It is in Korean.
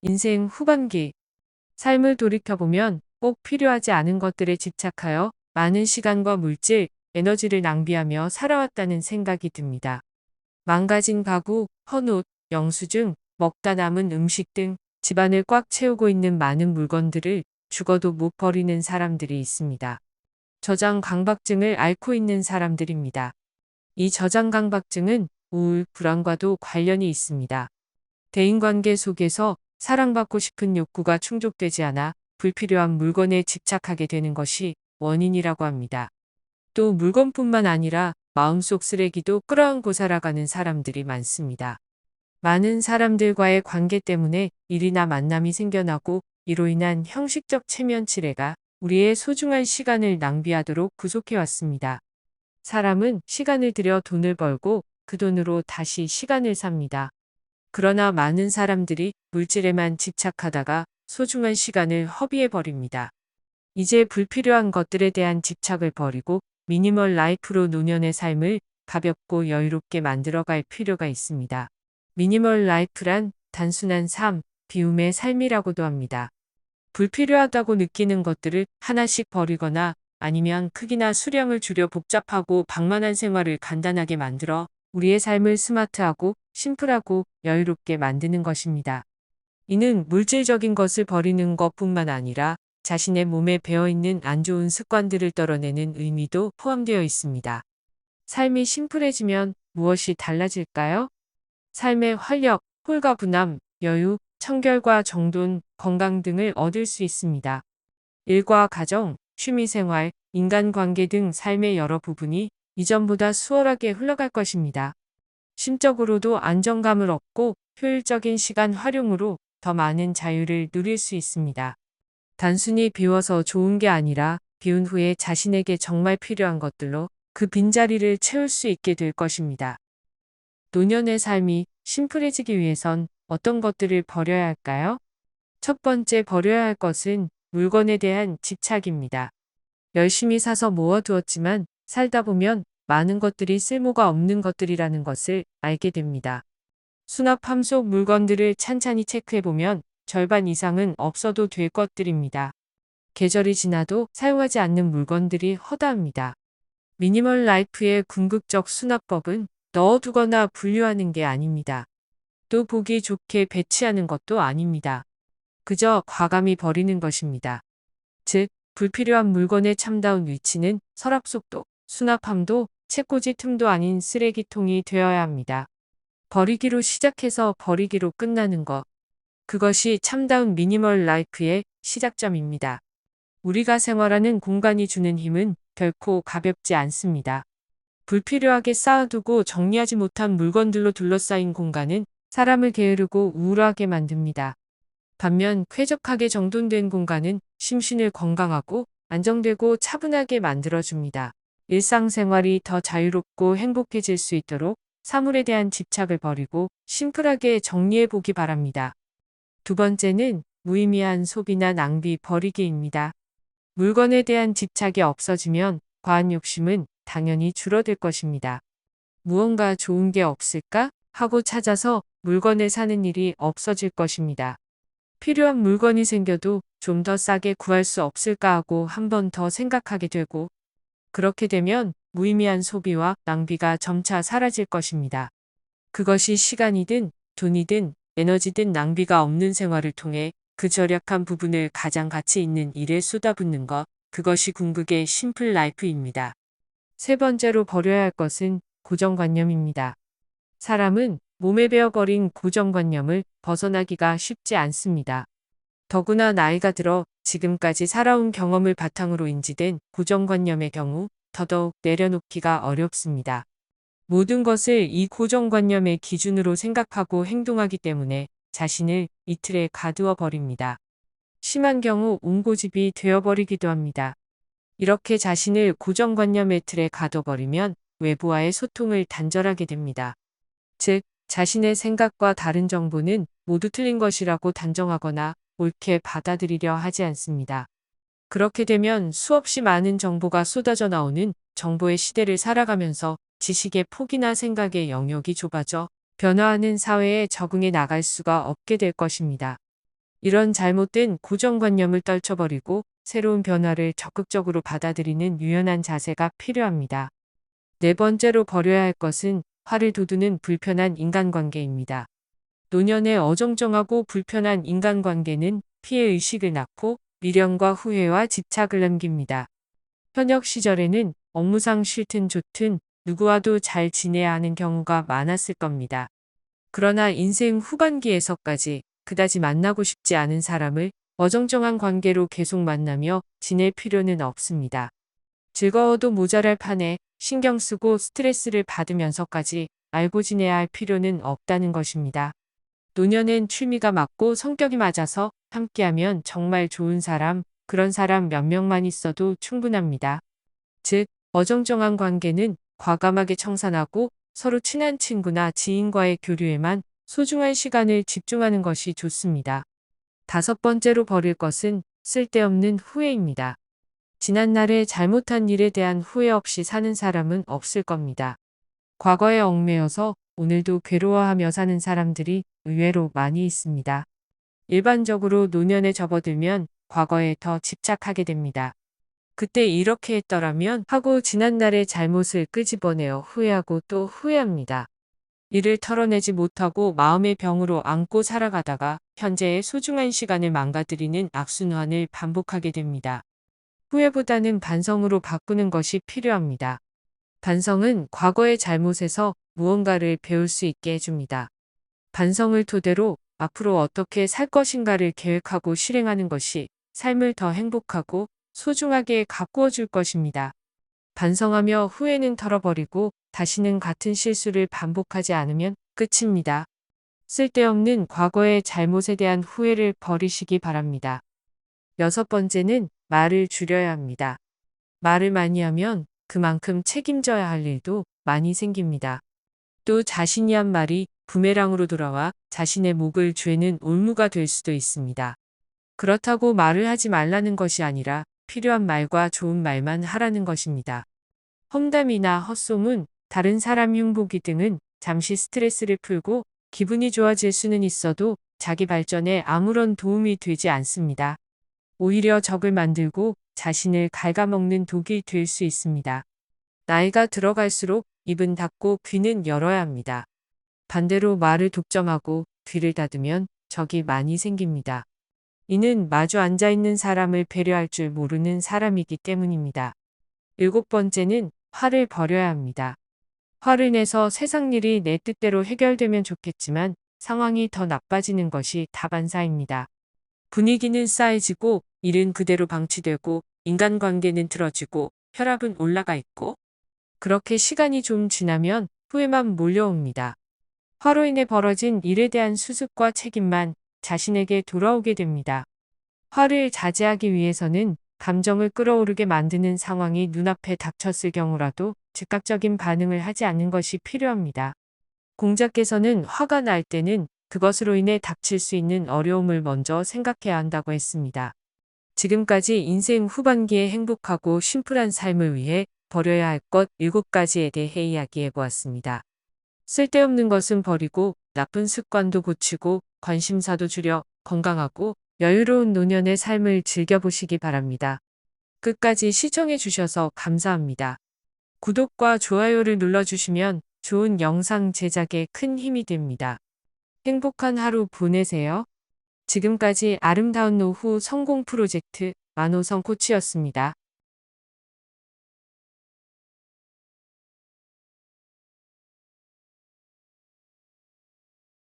인생 후반기. 삶을 돌이켜보면 꼭 필요하지 않은 것들에 집착하여 많은 시간과 물질, 에너지를 낭비하며 살아왔다는 생각이 듭니다. 망가진 가구, 헌옷, 영수증, 먹다 남은 음식 등 집안을 꽉 채우고 있는 많은 물건들을 죽어도 못 버리는 사람들이 있습니다. 저장 강박증을 앓고 있는 사람들입니다. 이 저장 강박증은 우울, 불안과도 관련이 있습니다. 대인관계 속에서 사랑받고 싶은 욕구가 충족되지 않아 불필요한 물건에 집착하게 되는 것이 원인이라고 합니다. 또 물건뿐만 아니라 마음속 쓰레기도 끌어안고 살아가는 사람들이 많습니다. 많은 사람들과의 관계 때문에 일이나 만남이 생겨나고 이로 인한 형식적 체면 치레가 우리의 소중한 시간을 낭비하도록 구속해왔습니다. 사람은 시간을 들여 돈을 벌고 그 돈으로 다시 시간을 삽니다. 그러나 많은 사람들이 물질에만 집착하다가 소중한 시간을 허비해 버립니다. 이제 불필요한 것들에 대한 집착을 버리고 미니멀 라이프로 노년의 삶을 가볍고 여유롭게 만들어갈 필요가 있습니다. 미니멀 라이프란 단순한 삶, 비움의 삶이라고도 합니다. 불필요하다고 느끼는 것들을 하나씩 버리거나 아니면 크기나 수량을 줄여 복잡하고 방만한 생활을 간단하게 만들어 우리의 삶을 스마트하고 심플하고 여유롭게 만드는 것입니다. 이는 물질적인 것을 버리는 것뿐만 아니라 자신의 몸에 배어있는 안 좋은 습관들을 떨어내는 의미도 포함되어 있습니다. 삶이 심플해지면 무엇이 달라질까요? 삶의 활력, 홀가분함, 여유, 청결과 정돈, 건강 등을 얻을 수 있습니다. 일과 가정, 취미생활, 인간관계 등 삶의 여러 부분이 이전보다 수월하게 흘러갈 것입니다. 심적으로도 안정감을 얻고 효율적인 시간 활용으로 더 많은 자유를 누릴 수 있습니다. 단순히 비워서 좋은 게 아니라 비운 후에 자신에게 정말 필요한 것들로 그 빈자리를 채울 수 있게 될 것입니다. 노년의 삶이 심플해지기 위해선 어떤 것들을 버려야 할까요? 첫 번째 버려야 할 것은 물건에 대한 집착입니다. 열심히 사서 모아두었지만 살다 보면 많은 것들이 쓸모가 없는 것들이라는 것을 알게 됩니다. 수납함 속 물건들을 찬찬히 체크해보면 절반 이상은 없어도 될 것들입니다. 계절이 지나도 사용하지 않는 물건들이 허다합니다. 미니멀 라이프의 궁극적 수납법은 넣어두거나 분류하는 게 아닙니다. 또 보기 좋게 배치하는 것도 아닙니다. 그저 과감히 버리는 것입니다. 즉, 불필요한 물건의 참다운 위치는 서랍 속도, 수납함도 책꽂이 틈도 아닌 쓰레기통이 되어야 합니다. 버리기로 시작해서 버리기로 끝나는 것. 그것이 참다운 미니멀 라이프의 시작점입니다. 우리가 생활하는 공간이 주는 힘은 결코 가볍지 않습니다. 불필요하게 쌓아두고 정리하지 못한 물건들로 둘러싸인 공간은 사람을 게으르고 우울하게 만듭니다. 반면 쾌적하게 정돈된 공간은 심신을 건강하고 안정되고 차분하게 만들어줍니다. 일상생활이 더 자유롭고 행복해질 수 있도록 사물에 대한 집착을 버리고 심플하게 정리해 보기 바랍니다. 두 번째는 무의미한 소비나 낭비 버리기입니다. 물건에 대한 집착이 없어지면 과한 욕심은 당연히 줄어들 것입니다. 무언가 좋은 게 없을까 하고 찾아서 물건을 사는 일이 없어질 것입니다. 필요한 물건이 생겨도 좀 더 싸게 구할 수 없을까 하고 한 번 더 생각하게 되고, 그렇게 되면 무의미한 소비와 낭비가 점차 사라질 것입니다. 그것이 시간이든 돈이든 에너지든 낭비가 없는 생활을 통해 그 절약한 부분을 가장 가치 있는 일에 쏟아붓는 것, 그것이 궁극의 심플 라이프입니다. 세 번째로 버려야 할 것은 고정관념입니다. 사람은 몸에 배어버린 고정관념을 벗어나기가 쉽지 않습니다. 더구나 나이가 들어 지금까지 살아온 경험을 바탕으로 인지된 고정관념의 경우 더더욱 내려놓기가 어렵습니다. 모든 것을 이 고정관념의 기준으로 생각하고 행동하기 때문에 자신을 이 틀에 가두어 버립니다. 심한 경우 옹고집이 되어버리기도 합니다. 이렇게 자신을 고정관념의 틀에 가둬버리면 외부와의 소통을 단절하게 됩니다. 즉, 자신의 생각과 다른 정보는 모두 틀린 것이라고 단정하거나 옳게 받아들이려 하지 않습니다. 그렇게 되면 수없이 많은 정보가 쏟아져 나오는 정보의 시대를 살아가면서 지식의 폭이나 생각의 영역이 좁아져 변화하는 사회에 적응해 나갈 수가 없게 될 것입니다. 이런 잘못된 고정관념을 떨쳐버리고 새로운 변화를 적극적으로 받아들이는 유연한 자세가 필요합니다. 네 번째로 버려야 할 것은 화를 돋우는 불편한 인간관계입니다. 노년의 어정쩡하고 불편한 인간관계는 피해의식을 낳고 미련과 후회와 집착을 남깁니다. 현역 시절에는 업무상 싫든 좋든 누구와도 잘 지내야 하는 경우가 많았을 겁니다. 그러나 인생 후반기에서까지 그다지 만나고 싶지 않은 사람을 어정쩡한 관계로 계속 만나며 지낼 필요는 없습니다. 즐거워도 모자랄 판에 신경 쓰고 스트레스를 받으면서까지 알고 지내야 할 필요는 없다는 것입니다. 노년엔 취미가 맞고 성격이 맞아서 함께하면 정말 좋은 사람, 그런 사람 몇 명만 있어도 충분합니다. 즉, 어정쩡한 관계는 과감하게 청산하고 서로 친한 친구나 지인과의 교류에만 소중한 시간을 집중하는 것이 좋습니다. 다섯 번째로 버릴 것은 쓸데없는 후회입니다. 지난날에 잘못한 일에 대한 후회 없이 사는 사람은 없을 겁니다. 과거에 얽매여서 오늘도 괴로워하며 사는 사람들이 의외로 많이 있습니다. 일반적으로 노년에 접어들면 과거에 더 집착하게 됩니다. 그때 이렇게 했더라면 하고 지난날의 잘못을 끄집어내어 후회하고 또 후회합니다. 이를 털어내지 못하고 마음의 병으로 안고 살아가다가 현재의 소중한 시간을 망가뜨리는 악순환을 반복하게 됩니다. 후회보다는 반성으로 바꾸는 것이 필요합니다. 반성은 과거의 잘못에서 무언가를 배울 수 있게 해줍니다. 반성을 토대로 앞으로 어떻게 살 것인가를 계획하고 실행하는 것이 삶을 더 행복하고 소중하게 가꾸어 줄 것입니다. 반성하며 후회는 털어버리고 다시는 같은 실수를 반복하지 않으면 끝입니다. 쓸데없는 과거의 잘못에 대한 후회를 버리시기 바랍니다. 여섯 번째는 말을 줄여야 합니다. 말을 많이 하면 그만큼 책임져야 할 일도 많이 생깁니다. 또 자신이 한 말이 부메랑으로 돌아와 자신의 목을 죄는 올무가 될 수도 있습니다. 그렇다고 말을 하지 말라는 것이 아니라 필요한 말과 좋은 말만 하라는 것입니다. 험담이나 헛소문, 다른 사람 흉보기 등은 잠시 스트레스를 풀고 기분이 좋아질 수는 있어도 자기 발전에 아무런 도움이 되지 않습니다. 오히려 적을 만들고 자신을 갉아먹는 독이 될 수 있습니다. 나이가 들어갈수록 입은 닫고 귀는 열어야 합니다. 반대로 말을 독점하고 귀를 닫으면 적이 많이 생깁니다. 이는 마주 앉아있는 사람을 배려할 줄 모르는 사람이기 때문입니다. 일곱 번째는 화를 버려야 합니다. 화를 내서 세상 일이 내 뜻대로 해결되면 좋겠지만 상황이 더 나빠지는 것이 다반사입니다. 분위기는 싸해지고 일은 그대로 방치되고 인간관계는 틀어지고 혈압은 올라가 있고 그렇게 시간이 좀 지나면 후회만 몰려옵니다. 화로 인해 벌어진 일에 대한 수습과 책임만 자신에게 돌아오게 됩니다. 화를 자제하기 위해서는 감정을 끌어오르게 만드는 상황이 눈앞에 닥쳤을 경우라도 즉각적인 반응을 하지 않는 것이 필요합니다. 공자께서는 화가 날 때는 그것으로 인해 닥칠 수 있는 어려움을 먼저 생각해야 한다고 했습니다. 지금까지 인생 후반기에 행복하고 심플한 삶을 위해 버려야 할 것 7가지에 대해 이야기해 보았습니다. 쓸데없는 것은 버리고 나쁜 습관도 고치고 관심사도 줄여 건강하고 여유로운 노년의 삶을 즐겨보시기 바랍니다. 끝까지 시청해 주셔서 감사합니다. 구독과 좋아요를 눌러주시면 좋은 영상 제작에 큰 힘이 됩니다. 행복한 하루 보내세요. 지금까지 아름다운 노후 성공 프로젝트 만호성 코치였습니다.